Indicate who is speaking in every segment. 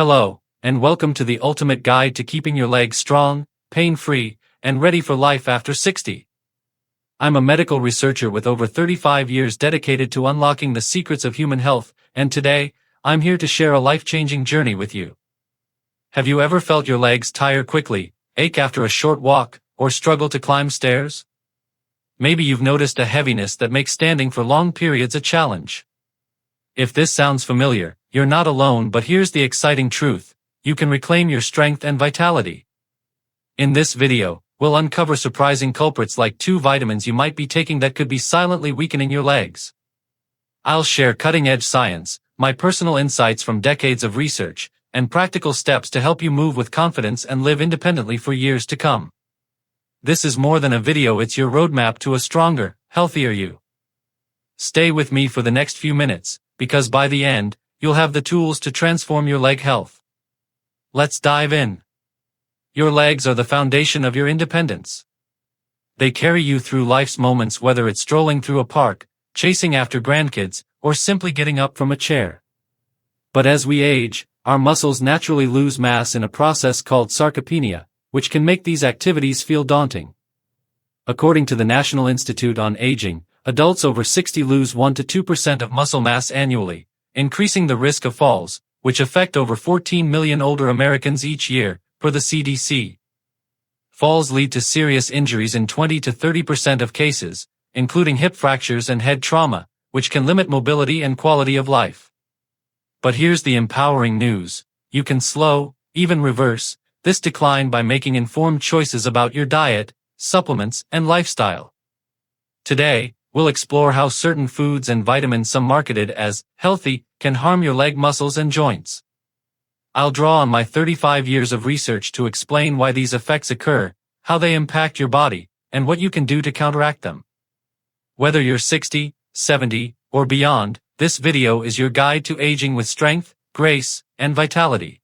Speaker 1: Hello, and welcome to the ultimate guide to keeping your legs strong, pain-free, and ready for life after 60. I'm a medical researcher with over 35 years dedicated to unlocking the secrets of human health, and today, I'm here to share a life-changing journey with you. Have you ever felt your legs tire quickly, ache after a short walk, or struggle to climb stairs? Maybe you've noticed a heaviness that makes standing for long periods a challenge. If this sounds familiar, you're not alone, but here's the exciting truth: you can reclaim your strength and vitality. In this video, we'll uncover surprising culprits like 2 vitamins you might be taking that could be silently weakening your legs. I'll share cutting-edge science, my personal insights from decades of research, and practical steps to help you move with confidence and live independently for years to come. This is more than a video, it's your roadmap to a stronger, healthier you. Stay with me for the next few minutes, because by the end, you'll have the tools to transform your leg health. Let's dive in. Your legs are the foundation of your independence. They carry you through life's moments, whether it's strolling through a park, chasing after grandkids, or simply getting up from a chair. But as we age, our muscles naturally lose mass in a process called sarcopenia, which can make these activities feel daunting. According to the National Institute on Aging, adults over 60 lose 1 to 2% of muscle mass annually, increasing the risk of falls, which affect over 14 million older Americans each year, per the CDC. Falls lead to serious injuries in 20 to 30% of cases, including hip fractures and head trauma, which can limit mobility and quality of life. But here's the empowering news: you can slow, even reverse, this decline by making informed choices about your diet, supplements, and lifestyle. Today, we'll explore how certain foods and vitamins, some marketed as healthy, can harm your leg muscles and joints. I'll draw on my 35 years of research to explain why these effects occur, how they impact your body, and what you can do to counteract them. Whether you're 60, 70, or beyond, this video is your guide to aging with strength, grace, and vitality.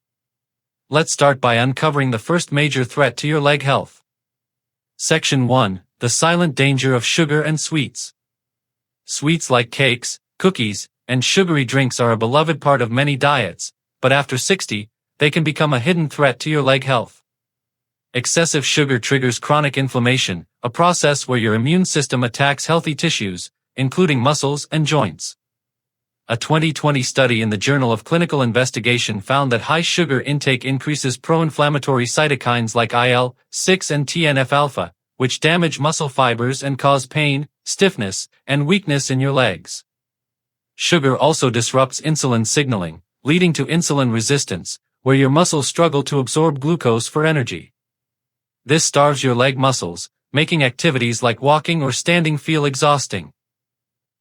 Speaker 1: Let's start by uncovering the first major threat to your leg health. Section 1: The silent danger of sugar and sweets. Sweets like cakes, cookies, and sugary drinks are a beloved part of many diets, but after 60, they can become a hidden threat to your leg health. Excessive sugar triggers chronic inflammation, a process where your immune system attacks healthy tissues, including muscles and joints. A 2020 study in the Journal of Clinical Investigation found that high sugar intake increases pro-inflammatory cytokines like IL-6 and TNF-alpha, which damage muscle fibers and cause pain, stiffness, and weakness in your legs. Sugar also disrupts insulin signaling, leading to insulin resistance, where your muscles struggle to absorb glucose for energy. This starves your leg muscles, making activities like walking or standing feel exhausting.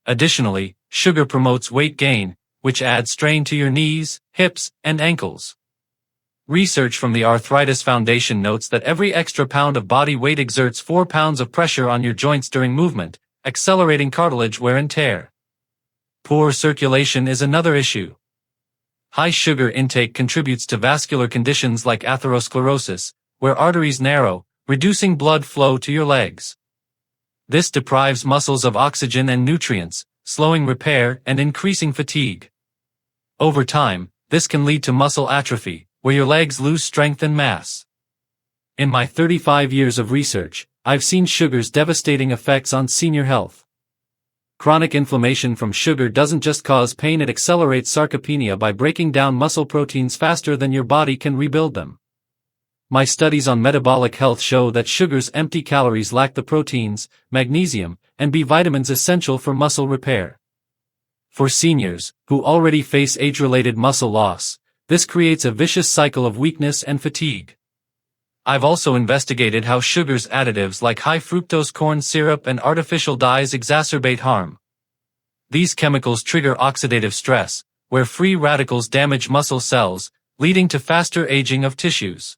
Speaker 1: Additionally, sugar promotes weight gain, which adds strain to your knees, hips, and ankles. Research from the Arthritis Foundation notes that every extra pound of body weight exerts 4 pounds of pressure on your joints during movement, accelerating cartilage wear and tear. Poor circulation is another issue. High sugar intake contributes to vascular conditions like atherosclerosis, where arteries narrow, reducing blood flow to your legs. This deprives muscles of oxygen and nutrients, slowing repair and increasing fatigue. Over time, this can lead to muscle atrophy, where your legs lose strength and mass. In my 35 years of research, I've seen sugar's devastating effects on senior health. Chronic inflammation from sugar doesn't just cause pain, it accelerates sarcopenia by breaking down muscle proteins faster than your body can rebuild them. My studies on metabolic health show that sugar's empty calories lack the proteins, magnesium, and B vitamins essential for muscle repair. For seniors, who already face age-related muscle loss, this creates a vicious cycle of weakness and fatigue. I've also investigated how sugar's additives like high fructose corn syrup and artificial dyes exacerbate harm. These chemicals trigger oxidative stress, where free radicals damage muscle cells, leading to faster aging of tissues.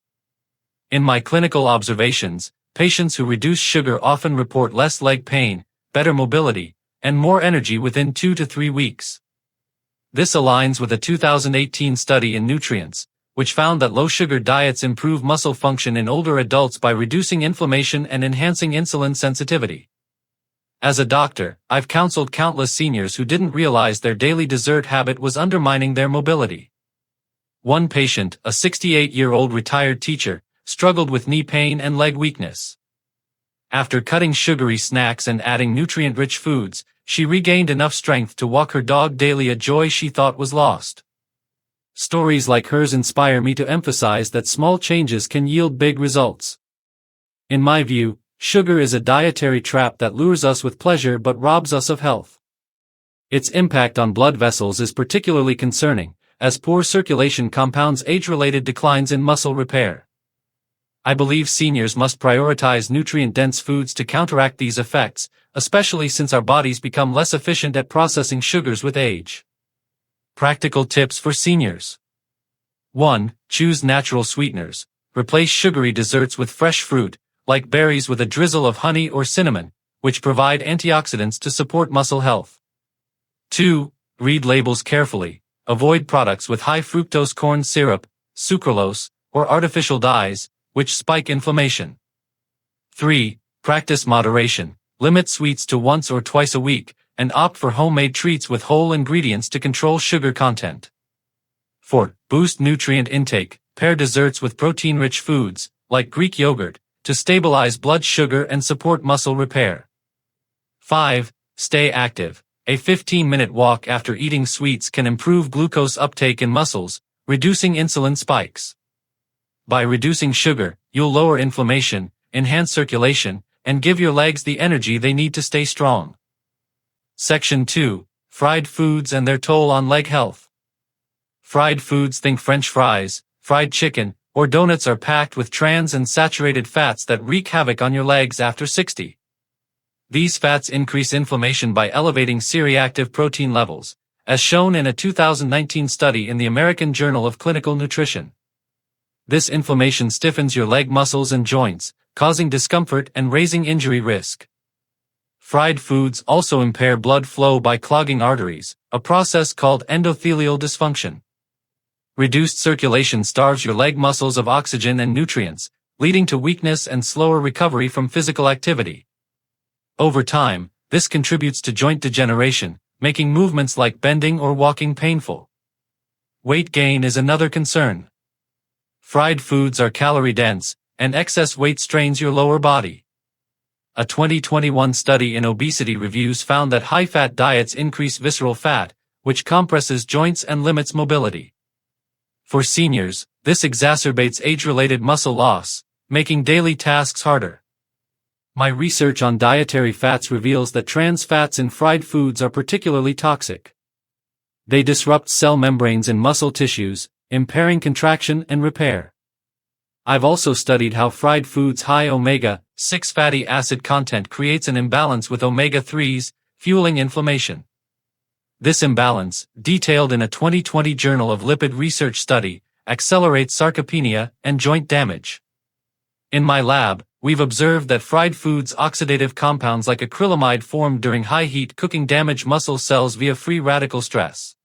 Speaker 1: In my clinical observations, patients who reduce sugar often report less leg pain, better mobility, and more energy within 2 to 3 weeks. This aligns with a 2018 study in Nutrients, which found that low-sugar diets improve muscle function in older adults by reducing inflammation and enhancing insulin sensitivity. As a doctor, I've counseled countless seniors who didn't realize their daily dessert habit was undermining their mobility. One patient, a 68-year-old retired teacher, struggled with knee pain and leg weakness. After cutting sugary snacks and adding nutrient-rich foods, she regained enough strength to walk her dog daily, a joy she thought was lost. Stories like hers inspire me to emphasize that small changes can yield big results. In my view, sugar is a dietary trap that lures us with pleasure but robs us of health. Its impact on blood vessels is particularly concerning, as poor circulation compounds age-related declines in muscle repair. I believe seniors must prioritize nutrient-dense foods to counteract these effects, especially since our bodies become less efficient at processing sugars with age. Practical tips for seniors. 1. Choose natural sweeteners. Replace sugary desserts with fresh fruit, like berries, with a drizzle of honey or cinnamon, which provide antioxidants to support muscle health. 2. Read labels carefully. Avoid products with high fructose corn syrup, sucralose, or artificial dyes, which spike inflammation. 3. Practice moderation. Limit sweets to once or twice a week, and opt for homemade treats with whole ingredients to control sugar content. 4. Boost nutrient intake. Pair desserts with protein-rich foods, like Greek yogurt, to stabilize blood sugar and support muscle repair. 5. Stay active. A 15-minute walk after eating sweets can improve glucose uptake in muscles, reducing insulin spikes. By reducing sugar, you'll lower inflammation, enhance circulation, and give your legs the energy they need to stay strong. Section 2. Fried foods and their toll on leg health. Fried foods, think French fries, fried chicken, or donuts, are packed with trans and saturated fats that wreak havoc on your legs after 60. These fats increase inflammation by elevating C-reactive protein levels, as shown in a 2019 study in the American Journal of Clinical Nutrition. This inflammation stiffens your leg muscles and joints, causing discomfort and raising injury risk. Fried foods also impair blood flow by clogging arteries, a process called endothelial dysfunction. Reduced circulation starves your leg muscles of oxygen and nutrients, leading to weakness and slower recovery from physical activity. Over time, this contributes to joint degeneration, making movements like bending or walking painful. Weight gain is another concern. Fried foods are calorie-dense, and excess weight strains your lower body. A 2021 study in obesity reviews found that high-fat diets increase visceral fat, which compresses joints and limits mobility. For seniors, this exacerbates age-related muscle loss, making daily tasks harder. My research on dietary fats reveals that trans fats in fried foods are particularly toxic. They disrupt cell membranes in muscle tissues, impairing contraction and repair. I've also studied how fried foods' high omega-6 fatty acid content creates an imbalance with omega-3s, fueling inflammation. This imbalance, detailed in a 2020 Journal of Lipid Research study, accelerates sarcopenia and joint damage. In my lab, we've observed that fried foods' oxidative compounds like acrylamide formed during high heat cooking damage muscle cells via free radical stress.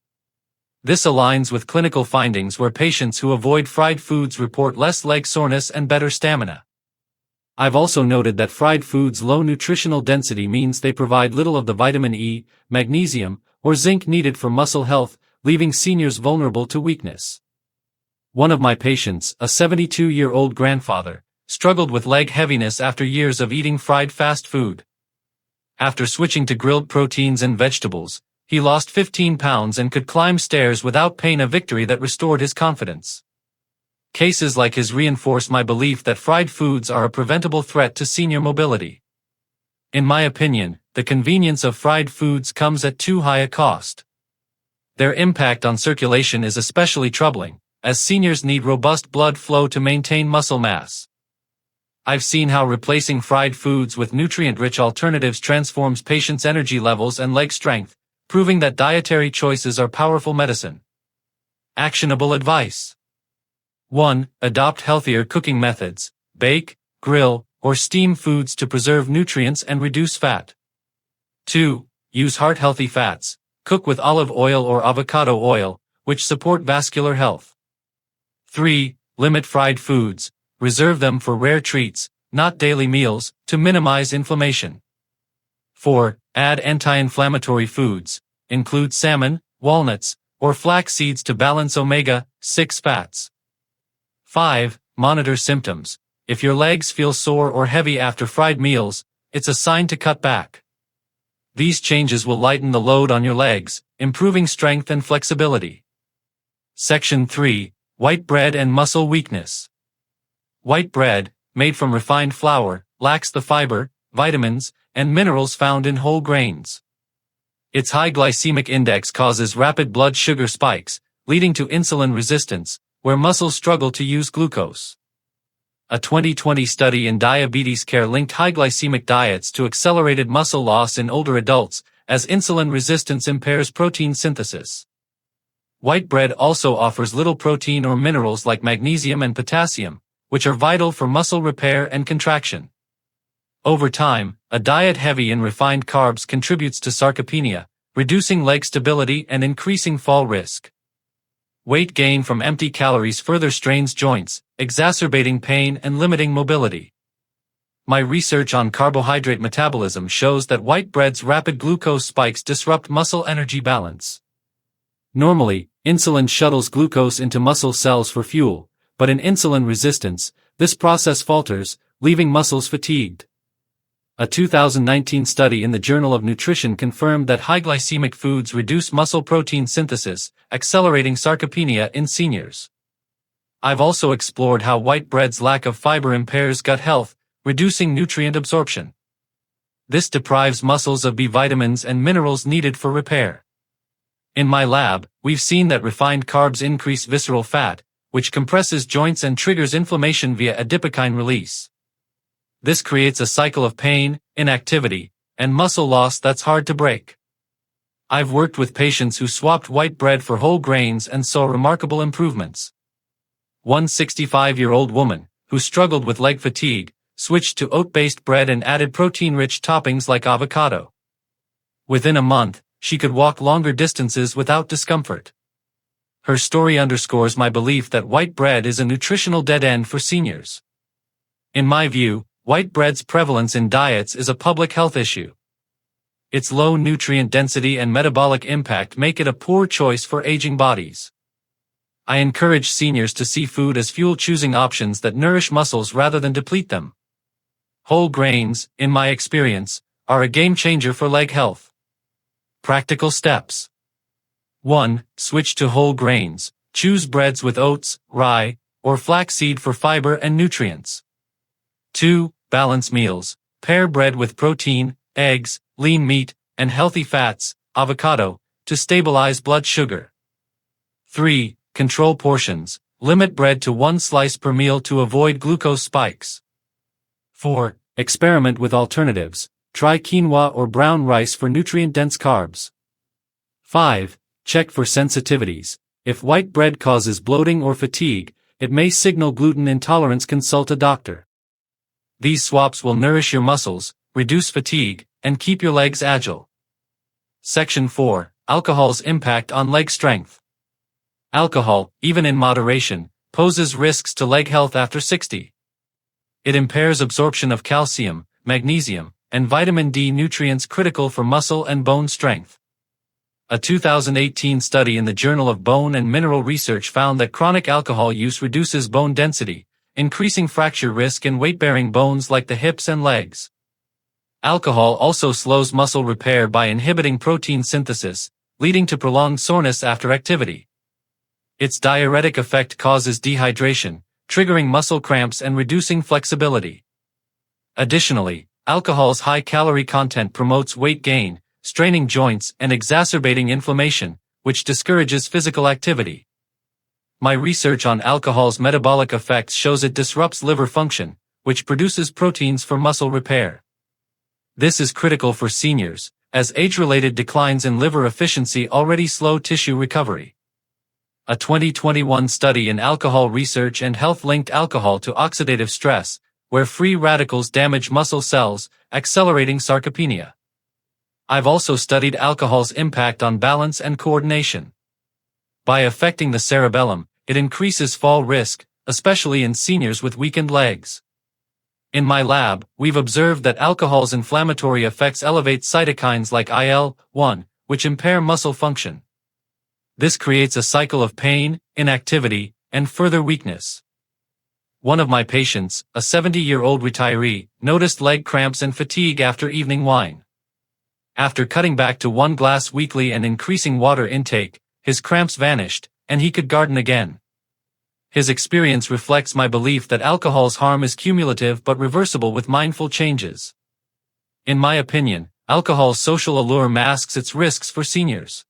Speaker 1: This aligns with clinical findings where patients who avoid fried foods report less leg soreness and better stamina. I've also noted that fried foods' low nutritional density means they provide little of the vitamin E, magnesium, or zinc needed for muscle health, leaving seniors vulnerable to weakness. One of my patients, a 72-year-old grandfather, struggled with leg heaviness after years of eating fried fast food. After switching to grilled proteins and vegetables, he lost 15 pounds and could climb stairs without pain, a victory that restored his confidence. Cases like his reinforce my belief that fried foods are a preventable threat to senior mobility. In my opinion, the convenience of fried foods comes at too high a cost. Their impact on circulation is especially troubling, as seniors need robust blood flow to maintain muscle mass. I've seen how replacing fried foods with nutrient-rich alternatives transforms patients' energy levels and leg strength, proving that dietary choices are powerful medicine. Actionable advice. 1. Adopt healthier cooking methods. Bake, grill, or steam foods to preserve nutrients and reduce fat. 2. Use heart-healthy fats. Cook with olive oil or avocado oil, which support vascular health. 3. Limit fried foods. Reserve them for rare treats, not daily meals, to minimize inflammation. 4. Add anti-inflammatory foods. Include salmon, walnuts, or flax seeds to balance omega-6 fats. 5. Monitor symptoms. If your legs feel sore or heavy after fried meals, it's a sign to cut back. These changes will lighten the load on your legs, improving strength and flexibility. Section 3. White bread and muscle weakness. White bread, made from refined flour, lacks the fiber, vitamins, and minerals found in whole grains. Its high glycemic index causes rapid blood sugar spikes, leading to insulin resistance, where muscles struggle to use glucose. A 2020 study in diabetes care linked high glycemic diets to accelerated muscle loss in older adults, as insulin resistance impairs protein synthesis. White bread also offers little protein or minerals like magnesium and potassium, which are vital for muscle repair and contraction. Over time, a diet heavy in refined carbs contributes to sarcopenia, reducing leg stability and increasing fall risk. Weight gain from empty calories further strains joints, exacerbating pain and limiting mobility. My research on carbohydrate metabolism shows that white bread's rapid glucose spikes disrupt muscle energy balance. Normally, insulin shuttles glucose into muscle cells for fuel, but in insulin resistance, this process falters, leaving muscles fatigued. A 2019 study in the Journal of Nutrition confirmed that high glycemic foods reduce muscle protein synthesis, accelerating sarcopenia in seniors. I've also explored how white bread's lack of fiber impairs gut health, reducing nutrient absorption. This deprives muscles of B vitamins and minerals needed for repair. In my lab, we've seen that refined carbs increase visceral fat, which compresses joints and triggers inflammation via adipokine release. This creates a cycle of pain, inactivity, and muscle loss that's hard to break. I've worked with patients who swapped white bread for whole grains and saw remarkable improvements. One 65-year-old woman, who struggled with leg fatigue, switched to oat-based bread and added protein-rich toppings like avocado. Within a month, she could walk longer distances without discomfort. Her story underscores my belief that white bread is a nutritional dead end for seniors. In my view, white bread's prevalence in diets is a public health issue. Its low nutrient density and metabolic impact make it a poor choice for aging bodies. I encourage seniors to see food as fuel, choosing options that nourish muscles rather than deplete them. Whole grains, in my experience, are a game changer for leg health. Practical steps. 1. Switch to whole grains. Choose breads with oats, rye, or flaxseed for fiber and nutrients. 2. Balance meals. Pair bread with protein, eggs, lean meat, and healthy fats, avocado, to stabilize blood sugar. 3. Control portions. Limit bread to 1 slice per meal to avoid glucose spikes. 4. Experiment with alternatives. Try quinoa or brown rice for nutrient-dense carbs. 5. Check for sensitivities. If white bread causes bloating or fatigue, it may signal gluten intolerance. Consult a doctor. These swaps will nourish your muscles, reduce fatigue, and keep your legs agile. Section 4. Alcohol's impact on leg strength. Alcohol, even in moderation, poses risks to leg health after 60. It impairs absorption of calcium, magnesium, and vitamin D, nutrients critical for muscle and bone strength. A 2018 study in the Journal of Bone and Mineral Research found that chronic alcohol use reduces bone density, increasing fracture risk in weight-bearing bones like the hips and legs. Alcohol also slows muscle repair by inhibiting protein synthesis, leading to prolonged soreness after activity. Its diuretic effect causes dehydration, triggering muscle cramps and reducing flexibility. Additionally, alcohol's high calorie content promotes weight gain, straining joints and exacerbating inflammation, which discourages physical activity. My research on alcohol's metabolic effects shows it disrupts liver function, which produces proteins for muscle repair. This is critical for seniors, as age-related declines in liver efficiency already slow tissue recovery. A 2021 study in Alcohol Research and Health linked alcohol to oxidative stress, where free radicals damage muscle cells, accelerating sarcopenia. I've also studied alcohol's impact on balance and coordination. By affecting the cerebellum, it increases fall risk, especially in seniors with weakened legs. In my lab, we've observed that alcohol's inflammatory effects elevate cytokines like IL-1, which impair muscle function. This creates a cycle of pain, inactivity, and further weakness. One of my patients, a 70-year-old retiree, noticed leg cramps and fatigue after evening wine. After cutting back to 1 glass weekly and increasing water intake, his cramps vanished, and he could garden again. His experience reflects my belief that alcohol's harm is cumulative but reversible with mindful changes. In my opinion, alcohol's social allure masks its risks for seniors.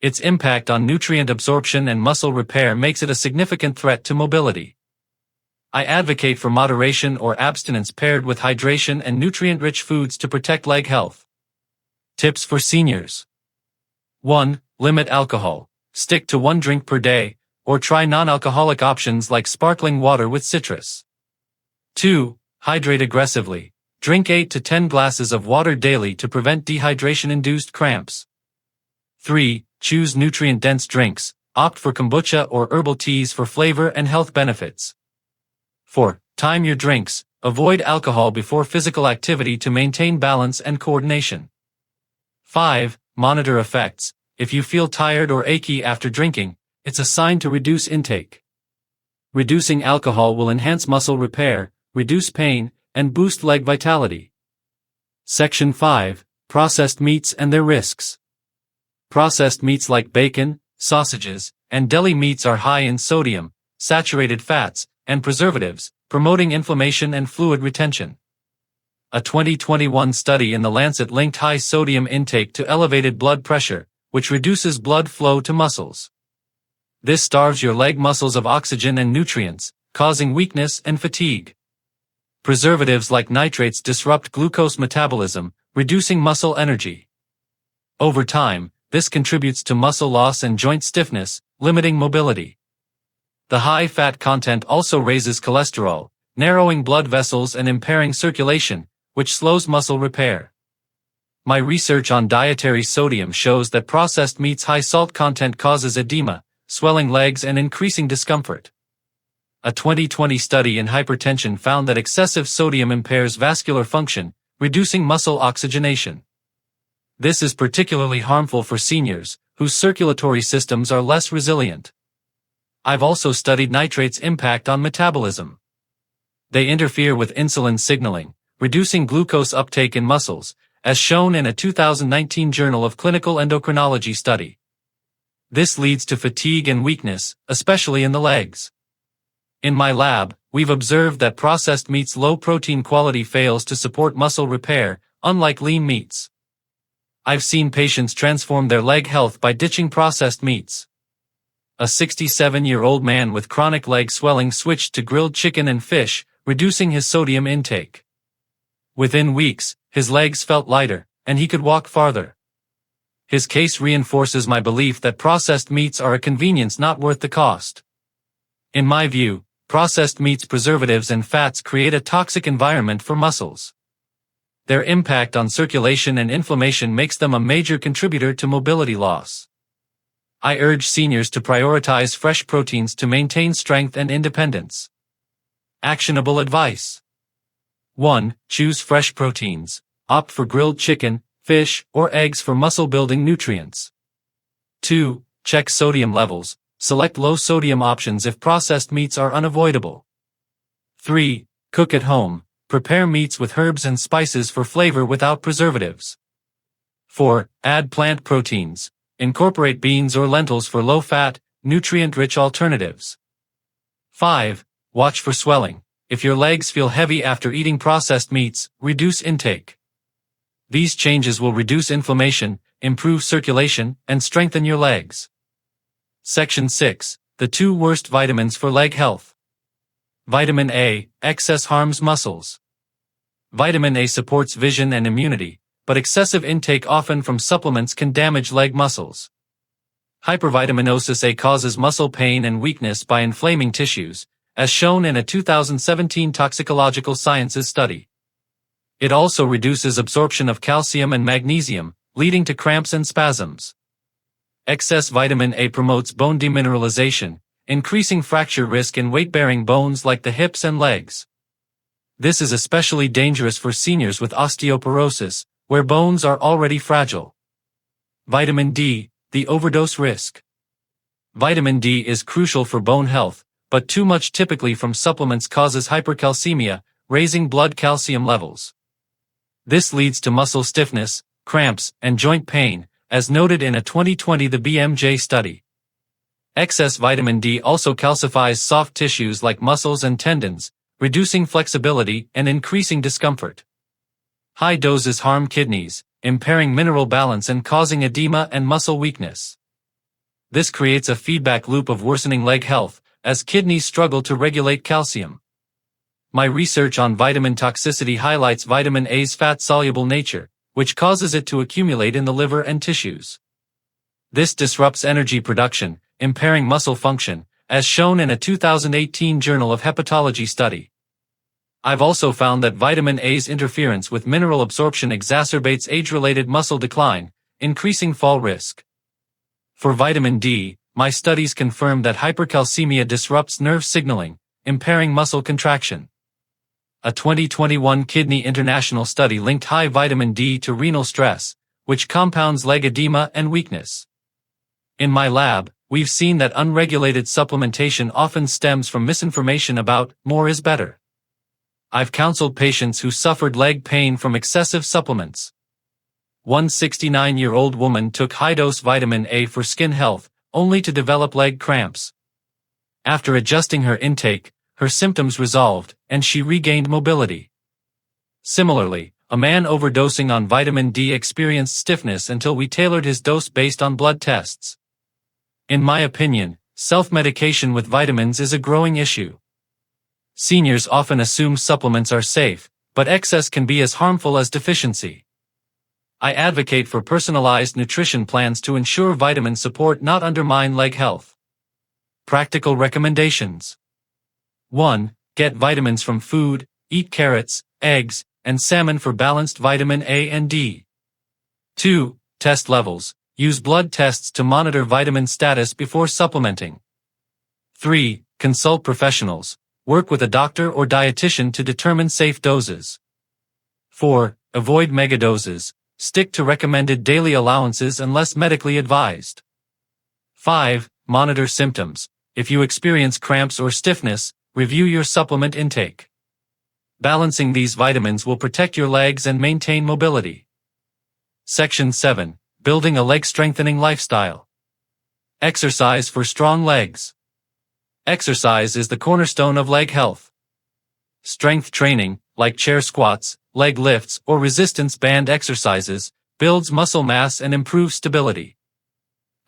Speaker 1: Its impact on nutrient absorption and muscle repair makes it a significant threat to mobility. I advocate for moderation or abstinence paired with hydration and nutrient-rich foods to protect leg health. Tips for seniors. 1. Limit alcohol. Stick to 1 drink per day, or try non-alcoholic options like sparkling water with citrus. 2. Hydrate aggressively. Drink 8 to 10 glasses of water daily to prevent dehydration-induced cramps. 3. Choose nutrient-dense drinks. Opt for kombucha or herbal teas for flavor and health benefits. 4. Time your drinks. Avoid alcohol before physical activity to maintain balance and coordination. 5. Monitor effects. If you feel tired or achy after drinking, it's a sign to reduce intake. Reducing alcohol will enhance muscle repair, reduce pain, and boost leg vitality. Section 5. Processed meats and their risks. Processed meats like bacon, sausages, and deli meats are high in sodium, saturated fats, and preservatives, promoting inflammation and fluid retention. A 2021 study in The Lancet linked high sodium intake to elevated blood pressure, which reduces blood flow to muscles. This starves your leg muscles of oxygen and nutrients, causing weakness and fatigue. Preservatives like nitrates disrupt glucose metabolism, reducing muscle energy. Over time, this contributes to muscle loss and joint stiffness, limiting mobility. The high fat content also raises cholesterol, narrowing blood vessels and impairing circulation, which slows muscle repair. My research on dietary sodium shows that processed meats' high salt content causes edema, swelling legs and increasing discomfort. A 2020 study in hypertension found that excessive sodium impairs vascular function, reducing muscle oxygenation. This is particularly harmful for seniors, whose circulatory systems are less resilient. I've also studied nitrates' impact on metabolism. They interfere with insulin signaling, reducing glucose uptake in muscles, as shown in a 2019 Journal of Clinical Endocrinology study. This leads to fatigue and weakness, especially in the legs. In my lab, we've observed that processed meats' low protein quality fails to support muscle repair, unlike lean meats. I've seen patients transform their leg health by ditching processed meats. A 67-year-old man with chronic leg swelling switched to grilled chicken and fish, reducing his sodium intake. Within weeks, his legs felt lighter, and he could walk farther. His case reinforces my belief that processed meats are a convenience not worth the cost. In my view, processed meats, preservatives, and fats create a toxic environment for muscles. Their impact on circulation and inflammation makes them a major contributor to mobility loss. I urge seniors to prioritize fresh proteins to maintain strength and independence. Actionable advice. 1. Choose fresh proteins. Opt for grilled chicken, fish, or eggs for muscle-building nutrients. 2. Check sodium levels. Select low-sodium options if processed meats are unavoidable. 3. Cook at home. Prepare meats with herbs and spices for flavor without preservatives. 4. Add plant proteins. Incorporate beans or lentils for low-fat, nutrient-rich alternatives. 5. Watch for swelling. If your legs feel heavy after eating processed meats, reduce intake. These changes will reduce inflammation, improve circulation, and strengthen your legs. Section 6. The 2 worst vitamins for leg health. Vitamin A, excess harms muscles. Vitamin A supports vision and immunity, but excessive intake often from supplements can damage leg muscles. Hypervitaminosis A causes muscle pain and weakness by inflaming tissues, as shown in a 2017 Toxicological Sciences study. It also reduces absorption of calcium and magnesium, leading to cramps and spasms. Excess vitamin A promotes bone demineralization, increasing fracture risk in weight-bearing bones like the hips and legs. This is especially dangerous for seniors with osteoporosis, where bones are already fragile. Vitamin D, the overdose risk. Vitamin D is crucial for bone health, but too much typically from supplements causes hypercalcemia, raising blood calcium levels. This leads to muscle stiffness, cramps, and joint pain, as noted in a 2020 The BMJ study. Excess vitamin D also calcifies soft tissues like muscles and tendons, reducing flexibility and increasing discomfort. High doses harm kidneys, impairing mineral balance and causing edema and muscle weakness. This creates a feedback loop of worsening leg health, as kidneys struggle to regulate calcium. My research on vitamin toxicity highlights vitamin A's fat-soluble nature, which causes it to accumulate in the liver and tissues. This disrupts energy production, impairing muscle function, as shown in a 2018 Journal of Hepatology study. I've also found that vitamin A's interference with mineral absorption exacerbates age-related muscle decline, increasing fall risk. For vitamin D, my studies confirm that hypercalcemia disrupts nerve signaling, impairing muscle contraction. A 2021 Kidney International study linked high vitamin D to renal stress, which compounds leg edema and weakness. In my lab, we've seen that unregulated supplementation often stems from misinformation about more is better. I've counseled patients who suffered leg pain from excessive supplements. One 69-year-old woman took high-dose vitamin A for skin health, only to develop leg cramps. After adjusting her intake, her symptoms resolved, and she regained mobility. Similarly, a man overdosing on vitamin D experienced stiffness until we tailored his dose based on blood tests. In my opinion, self-medication with vitamins is a growing issue. Seniors often assume supplements are safe, but excess can be as harmful as deficiency. I advocate for personalized nutrition plans to ensure vitamin support not undermine leg health. Practical recommendations. 1. Get vitamins from food, eat carrots, eggs, and salmon for balanced vitamin A and D. 2. Test levels. Use blood tests to monitor vitamin status before supplementing. 3. Consult professionals. Work with a doctor or dietitian to determine safe doses. 4. Avoid megadoses. Stick to recommended daily allowances unless medically advised. 5. Monitor symptoms. If you experience cramps or stiffness, review your supplement intake. Balancing these vitamins will protect your legs and maintain mobility. Section 7. Building a leg-strengthening lifestyle. Exercise for strong legs. Exercise is the cornerstone of leg health. Strength training, like chair squats, leg lifts, or resistance band exercises, builds muscle mass and improves stability.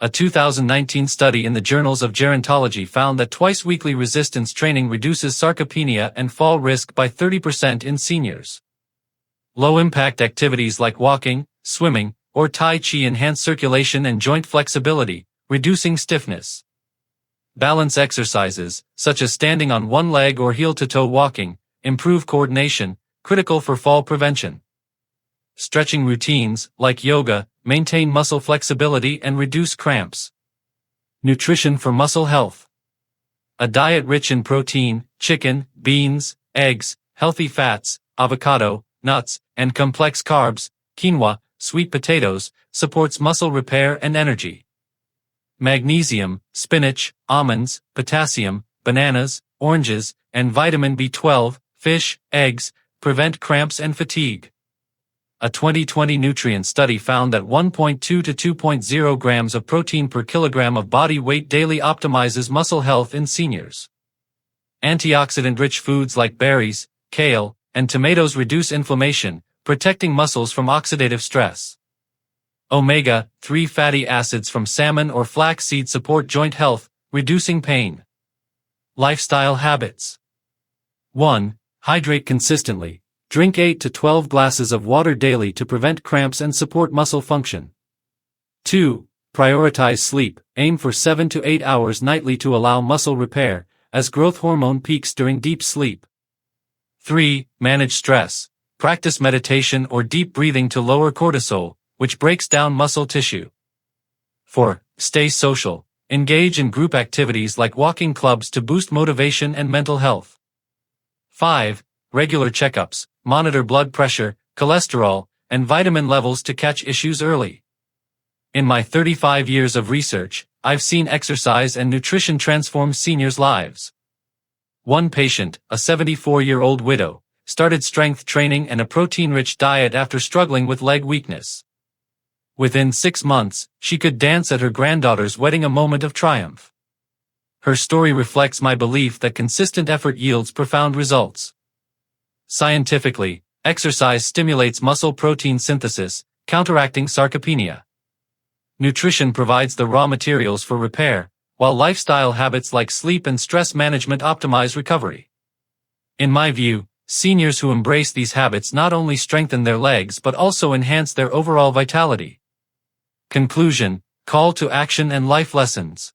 Speaker 1: A 2019 study in the Journals of Gerontology found that twice-weekly resistance training reduces sarcopenia and fall risk by 30% in seniors. Low-impact activities like walking, swimming, or Tai Chi enhance circulation and joint flexibility, reducing stiffness. Balance exercises, such as standing on one leg or heel-to-toe walking, improve coordination, critical for fall prevention. Stretching routines, like yoga, maintain muscle flexibility and reduce cramps. Nutrition for muscle health. A diet rich in protein, chicken, beans, eggs, healthy fats, avocado, nuts, and complex carbs, quinoa, sweet potatoes, supports muscle repair and energy. Magnesium, spinach, almonds, potassium, bananas, oranges, and vitamin B12, fish, eggs, prevent cramps and fatigue. A 2020 nutrient study found that 1.2 to 2.0 grams of protein per kilogram of body weight daily optimizes muscle health in seniors. Antioxidant-rich foods like berries, kale, and tomatoes reduce inflammation, protecting muscles from oxidative stress. Omega-3 fatty acids from salmon or flaxseed support joint health, reducing pain. Lifestyle habits. 1. Hydrate consistently. Drink 8 to 12 glasses of water daily to prevent cramps and support muscle function. 2. Prioritize sleep. Aim for 7 to 8 hours nightly to allow muscle repair, as growth hormone peaks during deep sleep. 3. Manage stress. Practice meditation or deep breathing to lower cortisol, which breaks down muscle tissue. 4. Stay social. Engage in group activities like walking clubs to boost motivation and mental health. 5. Regular checkups. Monitor blood pressure, cholesterol, and vitamin levels to catch issues early. In my 35 years of research, I've seen exercise and nutrition transform seniors' lives. One patient, a 74-year-old widow, started strength training and a protein-rich diet after struggling with leg weakness. Within 6 months, she could dance at her granddaughter's wedding, a moment of triumph. Her story reflects my belief that consistent effort yields profound results. Scientifically, exercise stimulates muscle protein synthesis, counteracting sarcopenia. Nutrition provides the raw materials for repair, while lifestyle habits like sleep and stress management optimize recovery. In my view, seniors who embrace these habits not only strengthen their legs but also enhance their overall vitality. Conclusion, call to action and life lessons.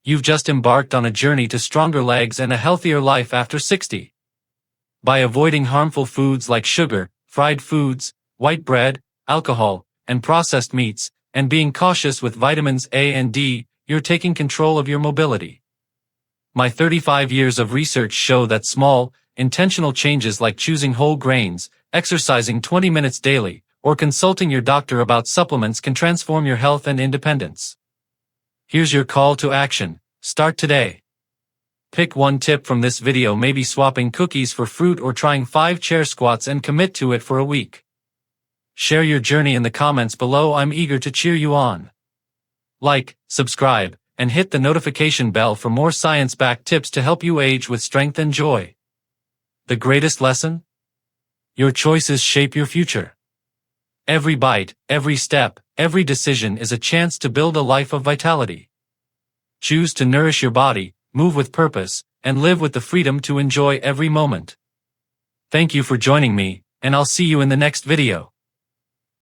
Speaker 1: You've just embarked on a journey to stronger legs and a healthier life after 60. By avoiding harmful foods like sugar, fried foods, white bread, alcohol, and processed meats, and being cautious with vitamins A and D, you're taking control of your mobility. My 35 years of research show that small, intentional changes like choosing whole grains, exercising 20 minutes daily, or consulting your doctor about supplements can transform your health and independence. Here's your call to action. Start today. Pick one tip from this video, maybe swapping cookies for fruit or trying 5 chair squats, and commit to it for a week. Share your journey in the comments below. I'm eager to cheer you on. Like, subscribe, and hit the notification bell for more science-backed tips to help you age with strength and joy. The greatest lesson? Your choices shape your future. Every bite, every step, every decision is a chance to build a life of vitality. Choose to nourish your body, move with purpose, and live with the freedom to enjoy every moment. Thank you for joining me, and I'll see you in the next video.